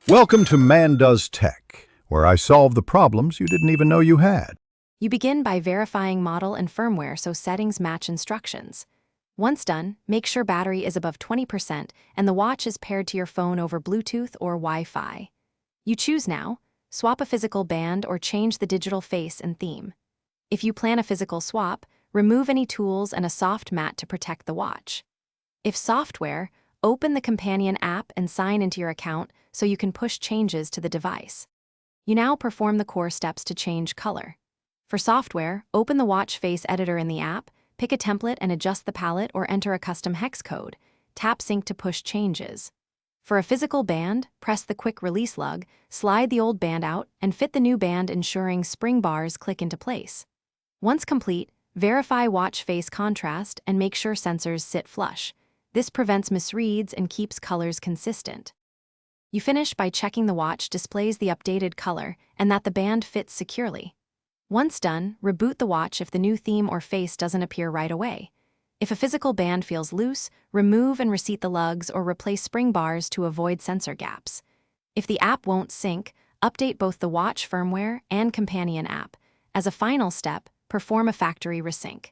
Welcome to Man Does Tech, where I solve the problems you didn't even know you had. You begin by verifying model and firmware so settings match instructions. Once done, make sure battery is above 20% and the watch is paired to your phone over Bluetooth or Wi-Fi. You choose now, swap a physical band or change the digital face and theme. If you plan a physical swap, remove any tools and a soft mat to protect the watch. If software, open the companion app and sign into your account so you can push changes to the device. You now perform the core steps to change color. For software, open the watch face editor in the app, pick a template and adjust the palette or enter a custom hex code. Tap sync to push changes. For a physical band, press the quick release lug, slide the old band out, and fit the new band, ensuring spring bars click into place. Once complete, verify watch face contrast and make sure sensors sit flush. This prevents misreads and keeps colors consistent. You finish by checking the watch displays the updated color and that the band fits securely. Once done, reboot the watch if the new theme or face doesn't appear right away. If a physical band feels loose, remove and reseat the lugs or replace spring bars to avoid sensor gaps. If the app won't sync, update both the watch firmware and companion app. As a final step, perform a factory resync.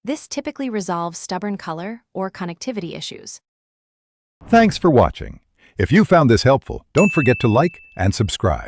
This typically resolves stubborn color or connectivity issues. Thanks for watching. If you found this helpful, don't forget to like and subscribe.